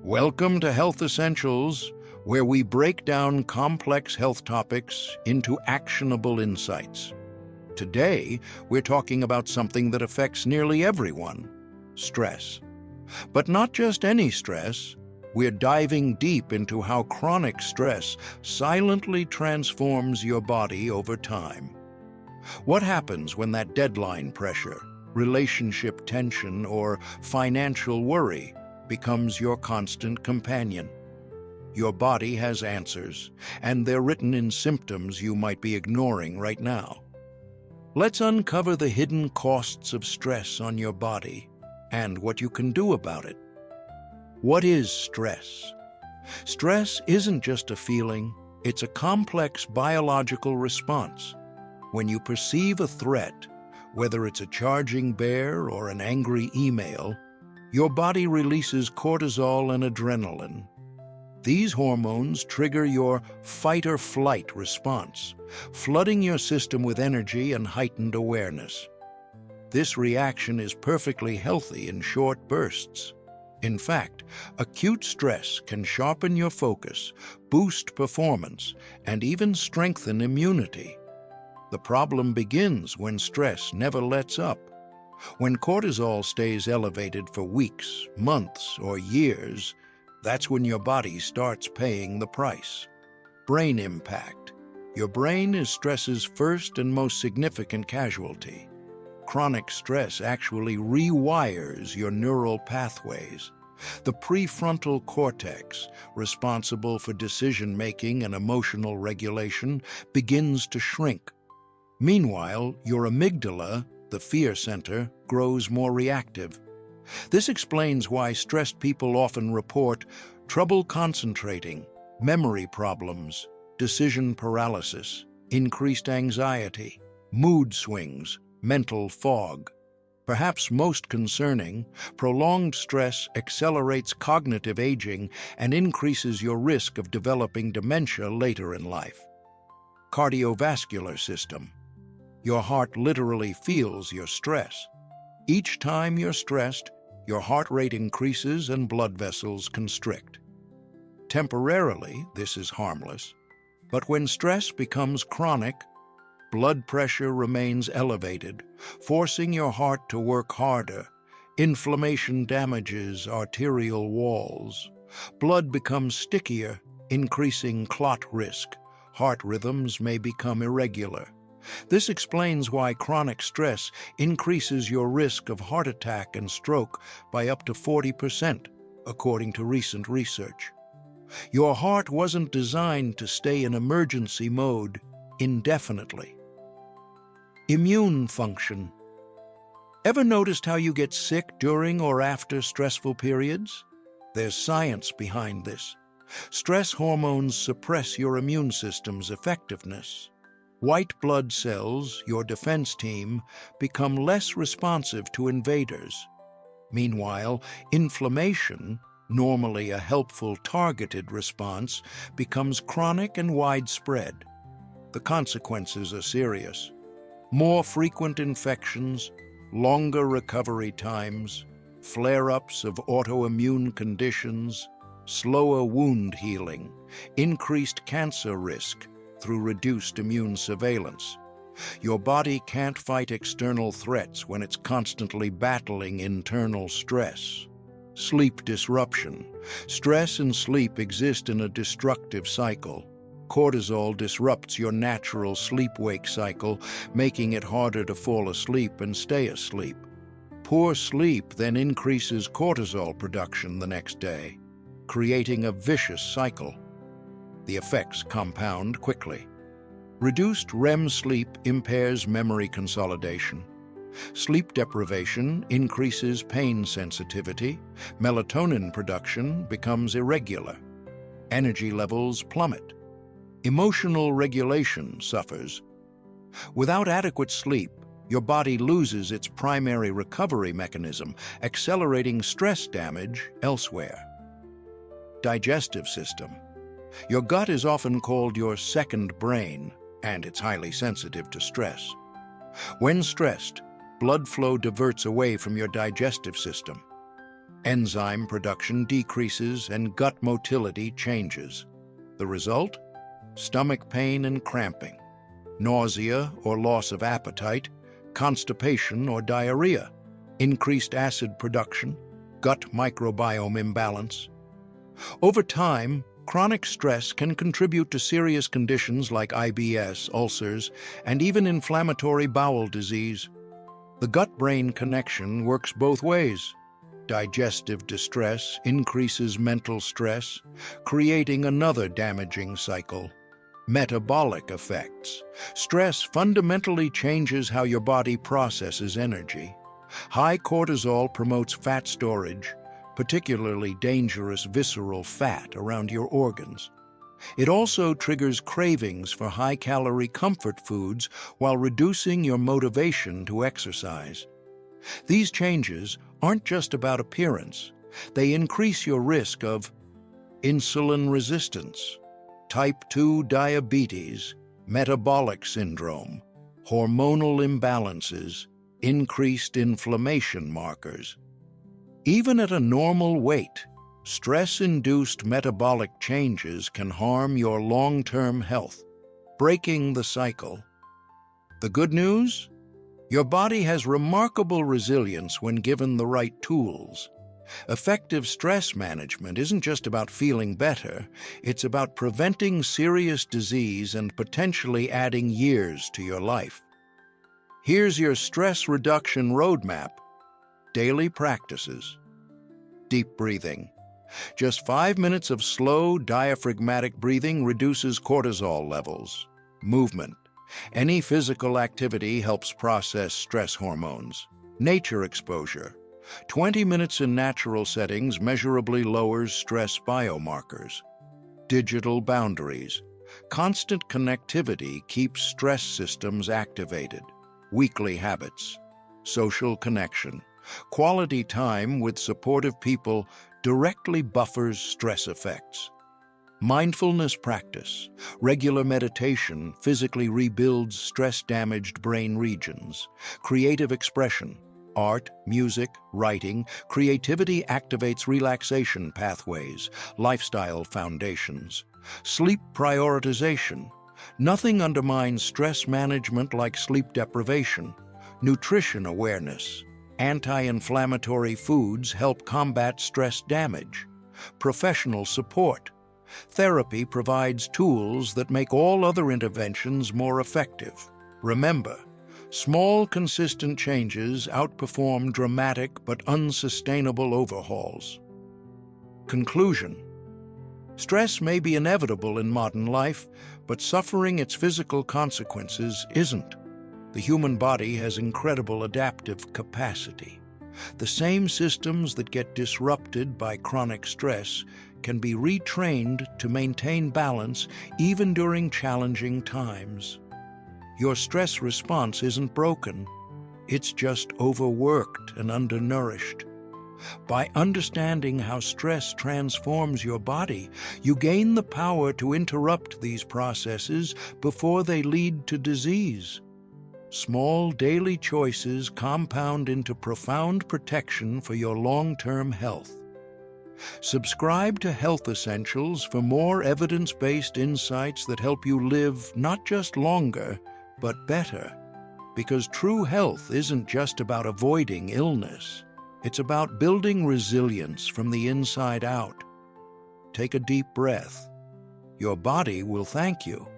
Welcome to Health Essentials, where we break down complex health topics into actionable insights. Today, we're talking about something that affects nearly everyone: stress. But not just any stress. We're diving deep into how chronic stress silently transforms your body over time. What happens when that deadline pressure, relationship tension, or financial worry becomes your constant companion? Your body has answers, and they're written in symptoms you might be ignoring right now. Let's uncover the hidden costs of stress on your body and what you can do about it. What is stress? Stress isn't just a feeling, it's a complex biological response. When you perceive a threat, whether it's a charging bear or an angry email, your body releases cortisol and adrenaline. These hormones trigger your fight-or-flight response, flooding your system with energy and heightened awareness. This reaction is perfectly healthy in short bursts. In fact, acute stress can sharpen your focus, boost performance, and even strengthen immunity. The problem begins when stress never lets up. When cortisol stays elevated for weeks, months, or years, that's when your body starts paying the price. Brain impact. Your brain is stress's first and most significant casualty. Chronic stress actually rewires your neural pathways. The prefrontal cortex, responsible for decision-making and emotional regulation, begins to shrink. Meanwhile, your amygdala, the fear center, grows more reactive. This explains why stressed people often report trouble concentrating, memory problems, decision paralysis, increased anxiety, mood swings, mental fog. Perhaps most concerning, prolonged stress accelerates cognitive aging and increases your risk of developing dementia later in life. Cardiovascular system. Your heart literally feels your stress. Each time you're stressed, your heart rate increases and blood vessels constrict. Temporarily, this is harmless, but when stress becomes chronic, blood pressure remains elevated, forcing your heart to work harder. Inflammation damages arterial walls. Blood becomes stickier, increasing clot risk. Heart rhythms may become irregular. This explains why chronic stress increases your risk of heart attack and stroke by up to 40%, according to recent research. Your heart wasn't designed to stay in emergency mode indefinitely. Immune function. Ever noticed how you get sick during or after stressful periods? There's science behind this. Stress hormones suppress your immune system's effectiveness. White blood cells, your defense team, become less responsive to invaders. Meanwhile, inflammation, normally a helpful targeted response, becomes chronic and widespread. The consequences are serious. More frequent infections, longer recovery times, flare-ups of autoimmune conditions, slower wound healing, increased cancer risk through reduced immune surveillance. Your body can't fight external threats when it's constantly battling internal stress. Sleep disruption. Stress and sleep exist in a destructive cycle. Cortisol disrupts your natural sleep-wake cycle, making it harder to fall asleep and stay asleep. Poor sleep then increases cortisol production the next day, creating a vicious cycle. The effects compound quickly. Reduced REM sleep impairs memory consolidation. Sleep deprivation increases pain sensitivity. Melatonin production becomes irregular. Energy levels plummet. Emotional regulation suffers. Without adequate sleep, your body loses its primary recovery mechanism, accelerating stress damage elsewhere. Digestive system. Your gut is often called your second brain, and it's highly sensitive to stress. When stressed, blood flow diverts away from your digestive system. Enzyme production decreases and gut motility changes. The result? Stomach pain and cramping, nausea or loss of appetite, constipation or diarrhea, increased acid production, gut microbiome imbalance. Over time, chronic stress can contribute to serious conditions like IBS, ulcers, and even inflammatory bowel disease. The gut-brain connection works both ways. Digestive distress increases mental stress, creating another damaging cycle. Metabolic effects. Stress fundamentally changes how your body processes energy. High cortisol promotes fat storage, particularly dangerous visceral fat around your organs. It also triggers cravings for high-calorie comfort foods while reducing your motivation to exercise. These changes aren't just about appearance. They increase your risk of insulin resistance, type 2 diabetes, metabolic syndrome, hormonal imbalances, increased inflammation markers. Even at a normal weight, stress-induced metabolic changes can harm your long-term health, breaking the cycle. The good news? Your body has remarkable resilience when given the right tools. Effective stress management isn't just about feeling better, it's about preventing serious disease and potentially adding years to your life. Here's your stress reduction roadmap. Daily practices. Deep breathing. Just 5 minutes of slow, diaphragmatic breathing reduces cortisol levels. Movement. Any physical activity helps process stress hormones. Nature exposure. 20 minutes in natural settings measurably lowers stress biomarkers. Digital boundaries. Constant connectivity keeps stress systems activated. Weekly habits. Social connection. Quality time with supportive people directly buffers stress effects. Mindfulness practice. Regular meditation physically rebuilds stress-damaged brain regions. Creative expression. Art, music, writing, creativity activates relaxation pathways, lifestyle foundations. Sleep prioritization. Nothing undermines stress management like sleep deprivation. Nutrition awareness. Anti-inflammatory foods help combat stress damage. Professional support. Therapy provides tools that make all other interventions more effective. Remember, small, consistent changes outperform dramatic but unsustainable overhauls. Conclusion. Stress may be inevitable in modern life, but suffering its physical consequences isn't. The human body has incredible adaptive capacity. The same systems that get disrupted by chronic stress can be retrained to maintain balance even during challenging times. Your stress response isn't broken, it's just overworked and undernourished. By understanding how stress transforms your body, you gain the power to interrupt these processes before they lead to disease. Small daily choices compound into profound protection for your long-term health. Subscribe to Health Essentials for more evidence-based insights that help you live not just longer, but better. Because true health isn't just about avoiding illness. It's about building resilience from the inside out. Take a deep breath. Your body will thank you.